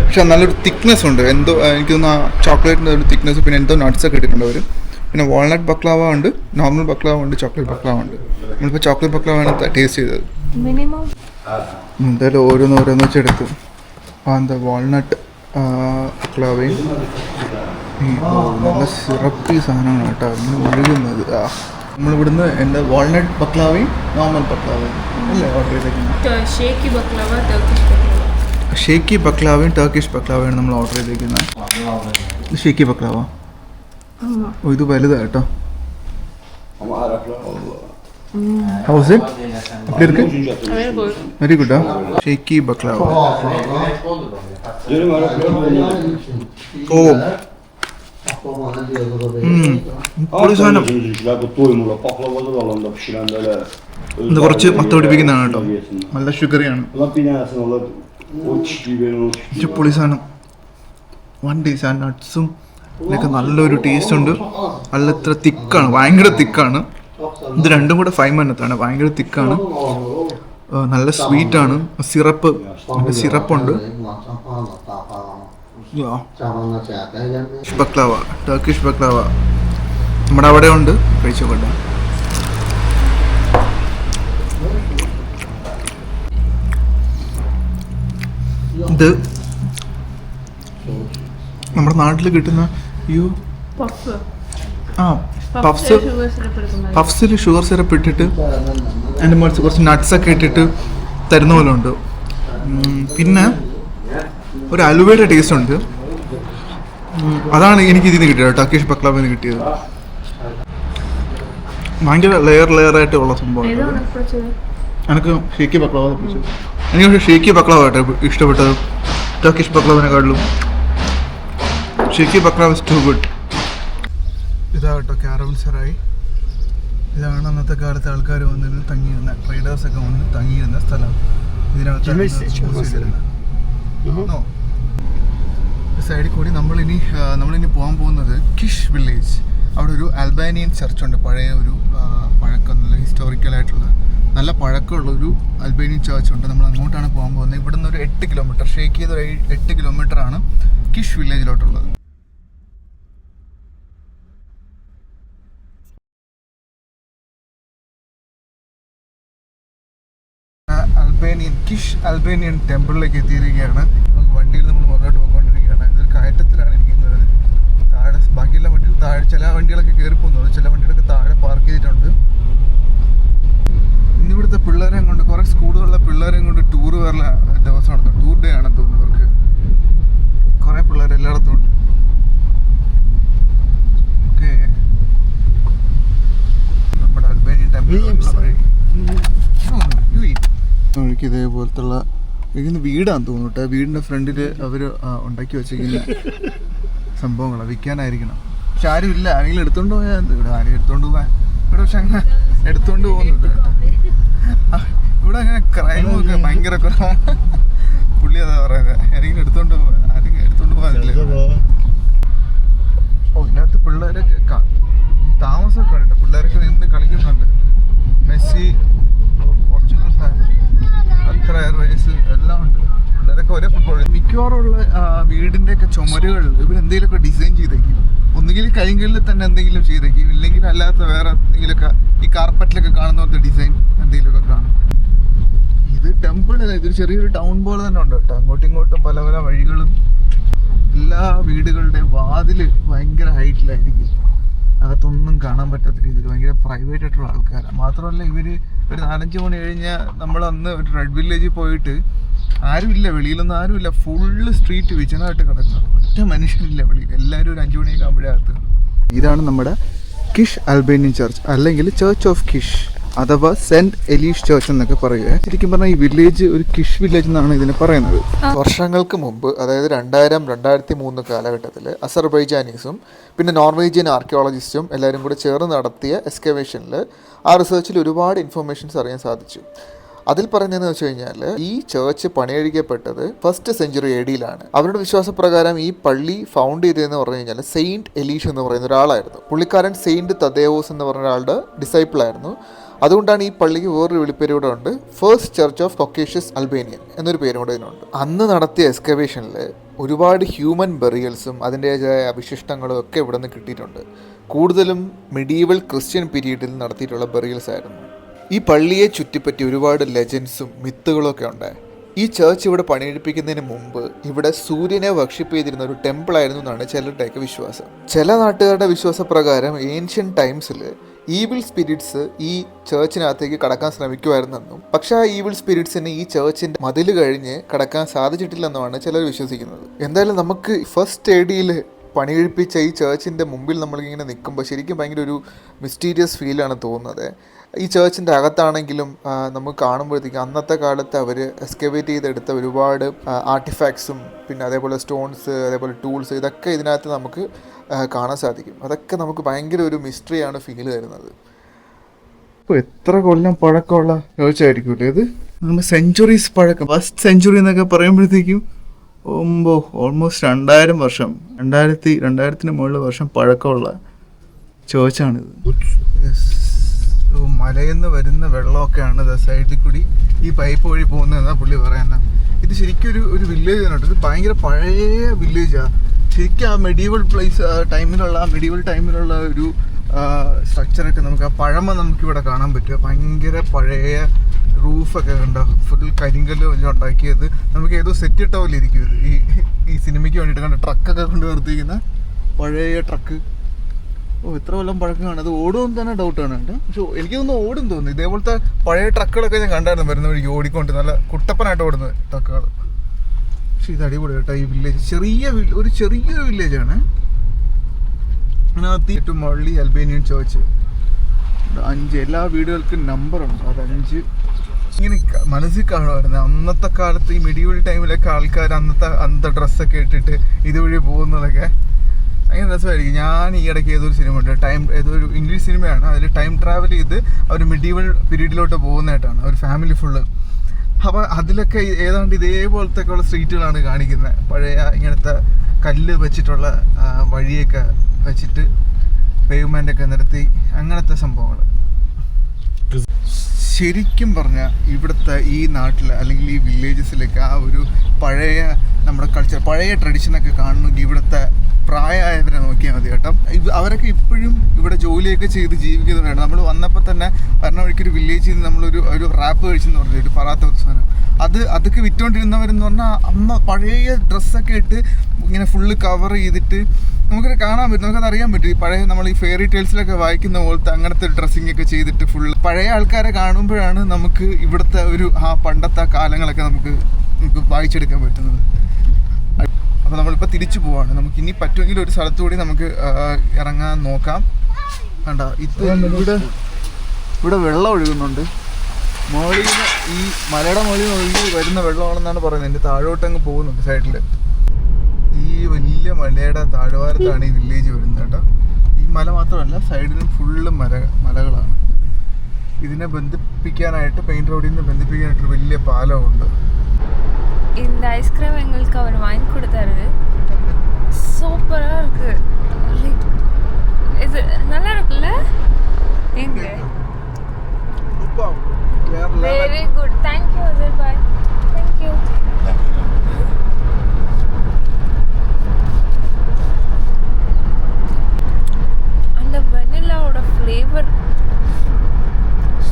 പക്ഷെ നല്ലൊരു തിക്നെസ് ഉണ്ട്. എന്തോ എനിക്ക് തോന്നുന്നു ആ ചോക്ലേറ്റിൻ്റെ ഒരു തിക്നെസ്, പിന്നെ എന്തോ നട്ട്സൊക്കെ ഇട്ടിട്ടുണ്ട് അവർ. പിന്നെ വാൾനട്ട് ബക്ലാവ ഉണ്ട്, നോർമൽ ബക്ലാവ ഉണ്ട്, ചോക്ലേറ്റ് ബക്ലാവ ഉണ്ട്. നമ്മളിപ്പോൾ ചോക്ലേറ്റ് ബക്ലാവാണ് ടേസ്റ്റ് ചെയ്തത്. എന്തായാലും ഓരോന്ന് വെച്ചെടുത്തു. എന്താ വാൾനട്ട് ബക്ലാവയും നല്ല സിറപ്പി സാധനമാണ് കേട്ടോ, അതിന് മുഴുകുന്നത്. നമ്മളിവിടുന്ന് എന്താ വാൾനട്ട് ബക്ലാവയും നോർമൽ ബക്ലാവയും അല്ലേ ഓർഡർ ചെയ്തേക്കുന്നത്? ഷേക്കി ബക്ലാവയും ടർക്കിഷ് ബക്ലാവയാണ് നമ്മൾ ഓർഡർ ചെയ്തേക്കുന്നത്. Shaky baklava. ഓ ഇത് വലുതാ കേട്ടോ. How's it? எப்படி இருக்கு? வெரி குட்டா. Shaki baklava. ஓ സാധനം ഇത് കുറച്ച് മത്ത പിടിപ്പിക്കുന്നതാണ് കേട്ടോ, നല്ല ഷുഗറിയാണ്. പുളി സാധനം, വൺ ടേസ്റ്റ്. ആ നട്ട്സും ഇതിനൊക്കെ നല്ലൊരു ടേസ്റ്റ് ഉണ്ട്. നല്ല ഇത്ര തിക്കാണ്, ഭയങ്കര തിക്കാണ്. ഇത് രണ്ടും കൂടെ 5 മിനിറ്റാണ്, ഭയങ്കര തിക്കാണ്, നല്ല സ്വീറ്റാണ്. സിറപ്പുണ്ട്. ബക്ലാവ, ടർക്കിഷ് ബക്ലാവ നമ്മുടെ അവിടെ ഉണ്ട്, കഴിച്ചോട്ടെ. ഇത് നമ്മുടെ നാട്ടിൽ കിട്ടുന്ന പഫ്സിൽ ഷുഗർ സിറപ്പ് ഇട്ടിട്ട് അതിൻ്റെ മുകളിൽ കുറച്ച് നട്ട്സൊക്കെ ഇട്ടിട്ട് തരുന്ന പോലെ ഉണ്ട്. പിന്നെ ഒരു അലുവയുടെ ടേസ്റ്റ് ഉണ്ട്. അതാണ് എനിക്ക് ഇതിൽ നിന്ന് കിട്ടിയത്, ടർക്കിഷ് ബക്ലാവിൽ നിന്ന് കിട്ടിയത്. ഭയങ്കര ലെയറായിട്ടുള്ള സംഭവം. എനിക്ക് ഷേക്കി ബക്ലാവ പിടിച്ചത്. എനിക്ക് പക്ഷേ ഷേക്കി ബക്ലാവ കേട്ടോ ഇഷ്ടപ്പെട്ടത് ടർക്കിഷ് ബക്ലാവിനെക്കാട്ടിലും. Shaki baklava is too good. ഇതാ കേട്ടോ കാരവൻസറായി. ഇതാണ് അന്നത്തെ കാലത്ത് ആൾക്കാർ വന്നിരുന്ന് തങ്ങിയിരുന്ന, ട്രേഡേഴ്സൊക്കെ വന്ന് തങ്ങിയിരുന്ന സ്ഥലം. ഇതിനകത്ത് സൈഡിൽ കൂടി നമ്മളിനി പോകാൻ പോകുന്നത് കിഷ് വില്ലേജ്. അവിടെ ഒരു അൽബാനിയൻ ചർച്ചുണ്ട്, പഴയ ഒരു പഴക്കം, നല്ല ഹിസ്റ്റോറിക്കലായിട്ടുള്ള നല്ല പഴക്കമുള്ളൊരു അൽബാനിയൻ ചർച്ച് ഉണ്ട്. നമ്മൾ അങ്ങോട്ടാണ് പോകാൻ പോകുന്നത്. ഇവിടെ നിന്ന് ഒരു 8 കിലോമീറ്റർ, ഷേക്ക് ചെയ്ത് 8 കിലോമീറ്ററാണ് കിഷ് വില്ലേജിലോട്ടുള്ളത്. കിഷ് അൽബേനിയൻ ടെമ്പിളിലേക്ക് എത്തിയിരിക്കുകയാണ്. നമുക്ക് വണ്ടിയിൽ നമ്മൾ മുന്നോട്ട് പോയിക്കൊണ്ടിരിക്കുകയാണ്. ഇതൊരു കയറ്റത്തിലാണ് ഇരിക്കുന്നത്. താഴെ ബാക്കിയുള്ള വണ്ടികൾ താഴെ, ചില വണ്ടികളൊക്കെ കയറി പോകുന്നുള്ളൂ, ചില വണ്ടികളൊക്കെ താഴെ പാർക്ക് ചെയ്തിട്ടുണ്ട്. ഇന്നിവിടുത്തെ പിള്ളേരെയും കൊണ്ട്, കുറേ സ്കൂളുകളിലെ പിള്ളേരെയും കൊണ്ട് ടൂർ വരല ദിവസമാണ്, ടൂർ ഡേ ആണെന്ന് തോന്നുന്നു അവർക്ക്. കുറേ പിള്ളേർ എല്ലായിടത്തും ഉണ്ട്. ഓക്കെ, നമ്മുടെ അൽബേനിയൻ ടെമ്പിൾ എനിക്ക് ഇതേപോലത്തുള്ള വീടാന്ന് തോന്നുന്നു കേട്ടോ. വീടിൻ്റെ ഫ്രണ്ടിൽ അവർ ഉണ്ടാക്കി വെച്ചിരിക്കുന്ന സംഭവങ്ങളാണ്, വിൽക്കാനായിരിക്കണം. പക്ഷെ ആരും ഇല്ല, ആരെങ്കിലും എടുത്തോണ്ട് പോയാൽ ഇവിടെ ആരും എടുത്തോണ്ട് പോകാൻ ഇവിടെ പക്ഷെ അങ്ങനെ എടുത്തോണ്ട് പോകുന്നുണ്ട് കേട്ടോ. ഇവിടെ അങ്ങനെ ക്രൈമൊക്കെ ഭയങ്കര കുറവാണ്. പുള്ളി അതാ പറയുന്നത്, ആരെങ്കിലും എടുത്തോണ്ട് പോകാനില്ല. ഓ ഇതിനകത്ത് പിള്ളേരൊക്കെ താമസമൊക്കെ ഉണ്ട്, പിള്ളേരൊക്കെ നിന്ന് കളിക്കുന്നുണ്ട്. മെസ്സി, പോർച്ചുഗൽ ഫാൻ, അത്ര എയർവേസ് എല്ലാം ഉണ്ട്. പിള്ളേരൊക്കെ ഒരേ ഫുട്ബോൾ. മിക്കവാറുള്ള വീടിൻ്റെയൊക്കെ ചുമരുകൾ ഇവരെന്തെങ്കിലുമൊക്കെ ഡിസൈൻ ചെയ്തേക്കും. ഒന്നുകിൽ കരിങ്കല്ലിൽ തന്നെ എന്തെങ്കിലും ചെയ്തേക്കും, ഇല്ലെങ്കിൽ അല്ലാത്ത വേറെ എന്തെങ്കിലുമൊക്കെ ഈ കാർപ്പറ്റിലൊക്കെ കാണുന്ന പോലത്തെ ഡിസൈൻ എന്തെങ്കിലുമൊക്കെ കാണും. ഇത് ടെമ്പിളല്ല, ഇതൊരു ചെറിയൊരു ടൗൺ പോലെ തന്നെ ഉണ്ട് കേട്ടോ. അങ്ങോട്ടും ഇങ്ങോട്ടും പല പല വഴികളും. എല്ലാ വീടുകളുടെയും വാതിൽ ഭയങ്കര ഹൈറ്റിലായിരിക്കും, അകത്തൊന്നും കാണാൻ പറ്റാത്ത രീതിയിൽ ഭയങ്കര പ്രൈവറ്റ് ആയിട്ടുള്ള ആൾക്കാരാണ്. മാത്രമല്ല ഇവർ ഒരു 4-5 മണി കഴിഞ്ഞാൽ നമ്മൾ അന്ന് ഒരു റെഡ് വില്ലേജിൽ പോയിട്ട് ആരുമില്ല, വെളിയിലൊന്നും ആരുമില്ല, ഫുള്ള് സ്ട്രീറ്റ് വിജനമായിട്ട് കിടക്കുക, ഒറ്റ മനുഷ്യനില്ല വെളിയിൽ. എല്ലാവരും ഒരു 5 മണിയൊക്കെ ആകുമ്പോഴേ അകത്ത്. ഇതാണ് നമ്മുടെ കിഷ് അൽബേനിയൻ ചർച്ച്, അല്ലെങ്കിൽ ചർച്ച് ഓഫ് കിഷ്. അഥവാ സെന്റ് എലീഷ് ചർച്ച് എന്നൊക്കെ പറയുക. ശരിക്കും പറഞ്ഞാൽ ഈ വില്ലേജ് ഒരു കിഷ് വില്ലേജ് എന്നാണ് ഇതിനെ പറയുന്നത്. വർഷങ്ങൾക്ക് മുമ്പ്, അതായത് 2000-2003 കാലഘട്ടത്തിൽ അസർബൈജാനീസും പിന്നെ നോർവീജിയൻ ആർക്കിയോളജിസ്റ്റും എല്ലാവരും കൂടെ ചേർന്ന് നടത്തിയ എക്സ്കവേഷനിൽ ആ റിസർച്ചിൽ ഒരുപാട് ഇൻഫർമേഷൻസ് അറിയാൻ സാധിച്ചു. അതിൽ പറയുന്നതെന്ന് വെച്ച് കഴിഞ്ഞാൽ ഈ ചേർച്ച് പണിയഴിക്കപ്പെട്ടത് 1st സെഞ്ച്വറി AD അവരുടെ വിശ്വാസപ്രകാരം ഈ പള്ളി ഫൗണ്ട് ചെയ്തതെന്ന് പറഞ്ഞു കഴിഞ്ഞാൽ സെയിൻറ്റ് എലീഷ് എന്ന് പറയുന്ന ഒരാളായിരുന്നു. പുള്ളിക്കാരൻ സെയിൻറ്റ് തദേവോസ് എന്ന് പറഞ്ഞ ഒരാളുടെ ഡിസൈപ്പിളായിരുന്നു. അതുകൊണ്ടാണ് ഈ പള്ളിക്ക് വേറൊരു വിളിപ്പേര് കൂടെ ഉണ്ട്, ഫസ്റ്റ് ചർച്ച് ഓഫ് കൊക്കേഷ്യസ് അൽബേനിയൻ എന്നൊരു പേരും കൂടെ ഇതിനുണ്ട്. അന്ന് നടത്തിയ എക്സ്കവേഷനിൽ ഒരുപാട് ഹ്യൂമൻ ബെറിയൽസും അതിൻ്റെതായ അവശിഷ്ടങ്ങളും ഒക്കെ ഇവിടെ നിന്ന് കിട്ടിയിട്ടുണ്ട്. കൂടുതലും മിഡീവൽ ക്രിസ്ത്യൻ പീരീഡിൽ നടത്തിയിട്ടുള്ള ബെറിയൽസ് ആയിരുന്നു. ഈ പള്ളിയെ ചുറ്റിപ്പറ്റി ഒരുപാട് ലെജൻസും മിത്തുകളൊക്കെ ഉണ്ട്. ഈ ചേർച്ച് ഇവിടെ പണിയെടുപ്പിക്കുന്നതിന് മുമ്പ് ഇവിടെ സൂര്യനെ വർഷിപ്പ് ചെയ്തിരുന്ന ഒരു ടെമ്പിളായിരുന്നു എന്നാണ് ചിലരുടെയൊക്കെ വിശ്വാസം. ചില നാട്ടുകാരുടെ വിശ്വാസപ്രകാരം ഏൻഷ്യൻ ടൈംസിൽ ഈവിൾ സ്പിരിറ്റ്സ് ഈ ചേർച്ചിനകത്തേക്ക് കടക്കാൻ ശ്രമിക്കുമായിരുന്നെന്നും പക്ഷെ ആ ഈവിൾ സ്പിരിറ്റ്സിന് ഈ ചേർച്ചിൻ്റെ മതിൽ കഴിഞ്ഞ് കടക്കാൻ സാധിച്ചിട്ടില്ലെന്നുമാണ് ചിലർ വിശ്വസിക്കുന്നത്. എന്തായാലും നമുക്ക് 1st AD പണിയെടുപ്പിച്ച ഈ ചേർച്ചിൻ്റെ മുമ്പിൽ നമ്മളിങ്ങനെ നിൽക്കുമ്പോൾ ശരിക്കും ഭയങ്കര ഒരു മിസ്റ്റീരിയസ് ഫീലാണ് തോന്നുന്നത്. ഈ ചേർച്ചിൻ്റെ അകത്താണെങ്കിലും നമുക്ക് കാണുമ്പോഴത്തേക്കും അന്നത്തെ കാലത്ത് അവർ എക്സ്കവേറ്റ് ചെയ്തെടുത്ത ഒരുപാട് ആർട്ടിഫാക്ട്സും പിന്നെ അതേപോലെ സ്റ്റോൺസ്, അതേപോലെ ടൂൾസ്, ഇതൊക്കെ ഇതിനകത്ത് നമുക്ക് കാണാൻ സാധിക്കും. അതൊക്കെ നമുക്ക് ഭയങ്കര ഒരു മിസ്റ്ററിയാണ് ഫീൽ തരുന്നത്. ഇപ്പോൾ എത്ര കൊല്ലം പഴക്കമുള്ള ചേർച്ചായിരിക്കുമല്ലേ ഇത്? നമ്മൾ സെഞ്ച്വറീസ് പഴക്കം, 1st സെഞ്ച്വറി എന്നൊക്കെ പറയുമ്പോഴത്തേക്കും ഓൾമോസ്റ്റ് 2000 വർഷം, 2000-2000 മുകളിൽ വർഷം പഴക്കമുള്ള ചേർച്ചാണിത്. മലയിൽ നിന്ന് വരുന്ന വെള്ളമൊക്കെയാണ് സൈഡിൽ കൂടി ഈ പൈപ്പ് വഴി പോകുന്നതെന്നാണ് പുള്ളി പറയുന്നത്. ഇത് ശരിക്കും ഒരു വില്ലേജ് ആണ്. ഇത് ഭയങ്കര പഴയ വില്ലേജാണ് ശരിക്കും. ആ മെഡീവൽ ടൈമിലുള്ള ഒരു സ്ട്രക്ചറൊക്കെ നമുക്ക് ആ പഴമ നമുക്കിവിടെ കാണാൻ പറ്റുക. ഭയങ്കര പഴയ റൂഫൊക്കെ കണ്ടോ, ഫുൾ കരിങ്കല്ല് ഉണ്ടാക്കിയത്. നമുക്ക് ഏതോ സെറ്റ് ഇട്ട പോലെ ഇരിക്കും ഇത്. ഈ സിനിമയ്ക്ക് വേണ്ടിയിട്ട് കണ്ട ട്രക്കൊക്കെ കൊണ്ട് നിർത്തിയിരിക്കുന്ന പഴയ ട്രക്ക്. എത്ര കൊല്ലം പഴക്കമാണ്. അത് ഓടുമെന്ന് തന്നെ ഡൗട്ടാണ് കേട്ടോ. പക്ഷെ എനിക്ക് തോന്നുന്നു ഓടും തോന്നുന്നു. ഇതേപോലത്തെ പഴയ ട്രക്കുകളൊക്കെ ഞാൻ കണ്ടായിരുന്നു വരുന്ന വഴിക്ക് ഓടിക്കൊണ്ട്, നല്ല കുട്ടപ്പനായിട്ട് ഓടുന്നത് ട്രക്കുകൾ. പക്ഷെ ഇത് അടിപൊളി കേട്ടോ. ഈ വില്ലേജ് ചെറിയൊരു വില്ലേജാണ്. അതിനകത്ത് ഏറ്റവും മുകളിൽ അൽബേനിയൻ ചേർച്ച് 5, എല്ലാ വീടുകൾക്കും നമ്പറുണ്ട്. അത് 5 ഇങ്ങനെ മനസ്സിൽ കാണുമായിരുന്നു. അന്നത്തെ കാലത്ത് ഈ മെഡീവൽ ടൈമിലൊക്കെ ആൾക്കാർ അന്നത്തെ ഡ്രസ്സൊക്കെ ഇട്ടിട്ട് ഇതുവഴി പോകുന്നതൊക്കെ ഭയങ്കര രസമായിരിക്കും. ഞാൻ ഈ ഇടയ്ക്ക് ഏതൊരു സിനിമ ഉണ്ട്, ഏതൊരു ഇംഗ്ലീഷ് സിനിമയാണ്. അതിൽ ടൈം ട്രാവൽ ചെയ്ത് അവർ മെഡീവൽ പീരീഡിലോട്ട് പോകുന്നതായിട്ടാണ് ഒരു ഫാമിലി ഫുള്ള്. അപ്പോൾ അതിലൊക്കെ ഏതാണ്ട് ഇതേപോലത്തെ ഉള്ള സ്ട്രീറ്റുകളാണ് കാണിക്കുന്നത്. പഴയ ഇങ്ങനത്തെ കല്ല് വെച്ചിട്ടുള്ള വഴിയൊക്കെ വെച്ചിട്ട് പേയ്മെൻ്റൊക്കെ നിർത്തി അങ്ങനത്തെ സംഭവങ്ങൾ. ശരിക്കും പറഞ്ഞാൽ ഇവിടുത്തെ ഈ നാട്ടിൽ അല്ലെങ്കിൽ ഈ വില്ലേജസിലൊക്കെ ആ ഒരു പഴയ നമ്മുടെ കൾച്ചർ, പഴയ ട്രഡീഷനൊക്കെ കാണണമെങ്കിൽ ഇവിടുത്തെ പ്രായമായവരെ നോക്കിയാൽ മതി കേട്ടോ. അവരൊക്കെ ഇപ്പോഴും ഇവിടെ ജോലിയൊക്കെ ചെയ്ത് ജീവിക്കുന്നത് വേണം. നമ്മൾ വന്നപ്പോൾ തന്നെ പറഞ്ഞ വഴിക്കൊരു വില്ലേജിൽ നിന്ന് നമ്മളൊരു റാപ്പ് കഴിച്ചെന്ന് പറഞ്ഞു, ഒരു പറാത്ത സാധനം. അതൊക്കെ വിറ്റുകൊണ്ടിരുന്നവരെന്ന് പറഞ്ഞാൽ അന്ന് പഴയ ഡ്രസ്സൊക്കെ ഇട്ട് ഇങ്ങനെ ഫുള്ള് കവർ ചെയ്തിട്ട് നമുക്കത് കാണാൻ പറ്റും, നമുക്കത് അറിയാൻ പറ്റും. ഈ പഴയ നമ്മൾ ഈ ഫെയറി ടെയിൽസിലൊക്കെ വായിക്കുന്ന പോലത്തെ അങ്ങനത്തെ ഡ്രസ്സിങ് ഒക്കെ ചെയ്തിട്ട് ഫുള്ള് പഴയ ആൾക്കാരെ കാണുമ്പോഴാണ് നമുക്ക് ഇവിടുത്തെ ആ പണ്ടത്തെ കാലങ്ങളൊക്കെ നമുക്ക് വായിച്ചെടുക്കാൻ പറ്റുന്നത്. അപ്പോൾ നമ്മളിപ്പോൾ തിരിച്ചു പോവാണ്. നമുക്ക് ഇനി പറ്റുമെങ്കിൽ ഒരു സ്ഥലത്തുകൂടി നമുക്ക് ഇറങ്ങാൻ നോക്കാം. കണ്ടോ, ഇവിടെ വെള്ളം ഒഴുകുന്നുണ്ട്. മുകളിൽ നിന്ന് ഈ മലയുടെ മുകളിൽ നിന്ന് ഒഴുകി വരുന്ന വെള്ളമാണെന്നാണ് പറയുന്നത്. എൻ്റെ താഴോട്ടങ്ങ് പോകുന്നുണ്ട് സൈഡിൽ. ഈ വലിയ മലയുടെ താഴ്വാരത്താണ് ഈ വില്ലേജ് വരുന്നത് കേട്ടോ. ഈ മല മാത്രമല്ല, സൈഡിലും ഫുള്ള് മലകളാണ്. ഇതിനെ ബന്ധിപ്പിക്കാനായിട്ട്, മെയിൻ റോഡിൽ നിന്ന് ബന്ധിപ്പിക്കാനായിട്ടൊരു വലിയ പാലമുണ്ട്. இந்த ஐஸ்கிரீம் எங்களுக்கு அவர் வாங்கி கொடுத்தாரு. சூப்பராக இருக்கு. லைக் இது நல்லா இருக்குல்ல? எங்க very good. Thank you Ajay bye. Thank you. அந்த வெனிலாவோட ஃப்ளேவர்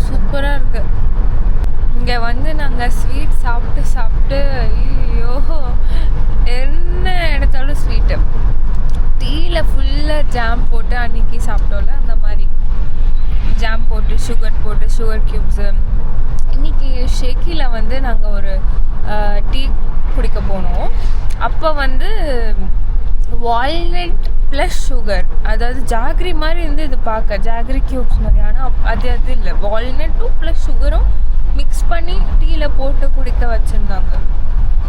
சூப்பராக இருக்கு. இங்கே வந்து நாங்கள் ஸ்வீட் சாப்பிட்டு ஐயோ என்ன எடுத்தாலும் ஸ்வீட்டு. டீயில் ஃபுல்லாக ஜாம் போட்டு அன்றைக்கி சாப்பிட்டோம்ல, அந்த மாதிரி ஜாம் போட்டு சுகர் க்யூப்ஸு. இன்றைக்கி ஷேக்கியில் வந்து நாங்கள் ஒரு டீ குடிக்க போனோம். அப்போ வந்து வால்நட் ப்ளஸ் சுகர். அதாவது ஜாகரி மாதிரி இருந்து இது பார்க்க ஜாகரி க்யூப்ஸ் மாதிரி. ஆனால் அது இல்லை, வால்நட்டும் ப்ளஸ் சுகரும் மிக்ஸ் பண்ணி டீயில் போட்டு குடிக்க வச்சுருந்தாங்க.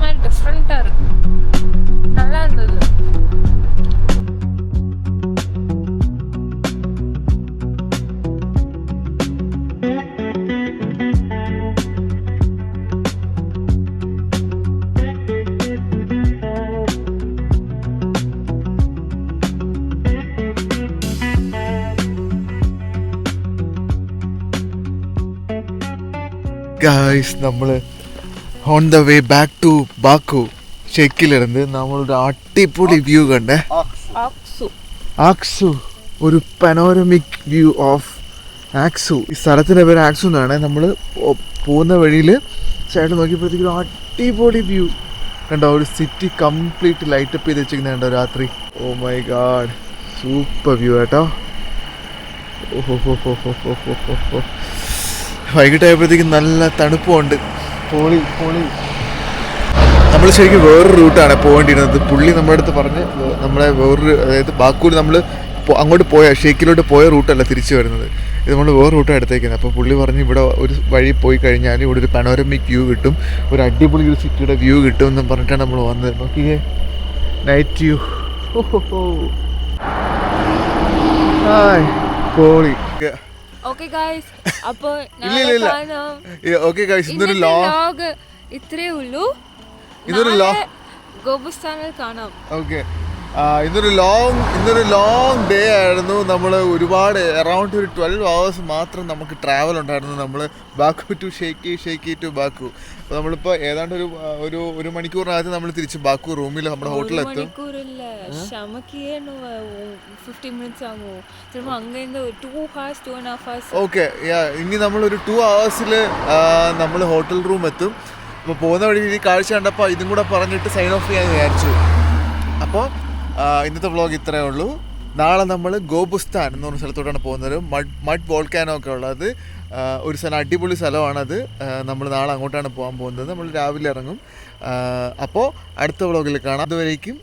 மாதிரி டிஃப்ரெண்ட்டாக இருக்கு, நல்லா இருந்தது. ഗായ്സ് നമ്മൾ on the way back to Baku ഷെക്കിലിരുന്ന് നമ്മളൊരു അടിപൊളി വ്യൂ കണ്ടേ. ആക്സു, ഒരു പനോരമിക് വ്യൂ ഓഫ് ആക്സു. ഈ സ്ഥലത്തിൻ്റെ പേര് ആക്സു എന്നാണ്. നമ്മൾ പോകുന്ന വഴിയിൽ സൈഡിൽ നോക്കിയപ്പോഴത്തേക്കും അടിപൊളി വ്യൂ കണ്ടോ. ഒരു സിറ്റി കംപ്ലീറ്റ് ലൈറ്റപ്പ് ചെയ്ത് വെച്ചിരിക്കുന്നത് കണ്ടോ രാത്രി. Oh my god, super view കേട്ടോ. ഓഹോ ഹോ ഹോ ഹോ ഹോ ഹോ ഹോ ഹോ. വൈകിട്ടായപ്പോഴത്തേക്കും നല്ല തണുപ്പുണ്ട്. പൊളി പൊളി. നമ്മൾ ശരിക്കും വേറൊരു റൂട്ടാണ് പോകേണ്ടിയിരുന്നത്. പുള്ളി നമ്മുടെ അടുത്ത് പറഞ്ഞ് നമ്മളെ വേറൊരു, അതായത് ബാക്കൂർ നമ്മൾ അങ്ങോട്ട് പോയ ഷേക്കിലോട്ട് പോയ റൂട്ടല്ല തിരിച്ചു വരുന്നത്. ഇത് നമ്മൾ വേറെ റൂട്ടാണ് എടുത്തേക്കുന്നത്. അപ്പോൾ പുള്ളി പറഞ്ഞ് ഇവിടെ ഒരു വഴി പോയി കഴിഞ്ഞാൽ ഇവിടെ ഒരു പനോരമിക് വ്യൂ കിട്ടും, ഒരു അടിപൊളി ഒരു സിറ്റിയുടെ വ്യൂ കിട്ടും എന്നും പറഞ്ഞിട്ടാണ് നമ്മൾ വന്നത്. നോക്കിയേ, നൈറ്റ് വ്യൂ. ഹായ്, പൊളി. ഓക്കെ ഗായ്സ്, അപ്പോൾ ഓക്കെ ഗായ്സ്, ഇന്നൊരു ലോഗ് ഇത്രേ ഉള്ളൂ. ഇതൊരു ഗോപുസ്ഥാനിൽ കാണാം. ഓക്കെ, ഇന്നൊരു ലോങ് ഡേ ആയിരുന്നു. നമ്മൾ ഒരുപാട് അറൗണ്ട് ഒരു 12 hours മാത്രം നമുക്ക് ട്രാവൽ ഉണ്ടായിരുന്നു. നമ്മൾ Baku to Sheki to Baku. അപ്പോൾ നമ്മളിപ്പോൾ ഏതാണ്ട് ഒരു മണിക്കൂറിനകത്ത് നമ്മൾ തിരിച്ച് ബാക്കു റൂമിൽ നമ്മുടെ ഹോട്ടലിലെത്തും. ഓക്കെ, ഇനി നമ്മളൊരു 2 hours നമ്മൾ ഹോട്ടൽ റൂം എത്തും. അപ്പോൾ പോകുന്ന വഴി ഈ കാഴ്ച കണ്ടപ്പോൾ ഇതും കൂടെ പറഞ്ഞിട്ട് സൈൻ ഓഫ് ചെയ്യാൻ വിചാരിച്ചു. അപ്പോൾ ഇന്നത്തെ വ്ളോഗ് ഇത്രയേ ഉള്ളൂ. നാളെ നമ്മൾ ഗോപുസ്ഥാൻ എന്ന് പറഞ്ഞ സ്ഥലത്തോട്ടാണ് പോകുന്നത്. മഡ് വോൾക്കാനോ ഒക്കെ ഉള്ളത് ഒരു സ്ഥലം, അടിപൊളി സ്ഥലമാണത്. നമ്മൾ നാളെ അങ്ങോട്ടാണ് പോകാൻ പോകുന്നത്. നമ്മൾ രാവിലെ ഇറങ്ങും. അപ്പോൾ അടുത്ത വ്ളോഗിൽ കാണാം. അതുവരേക്കും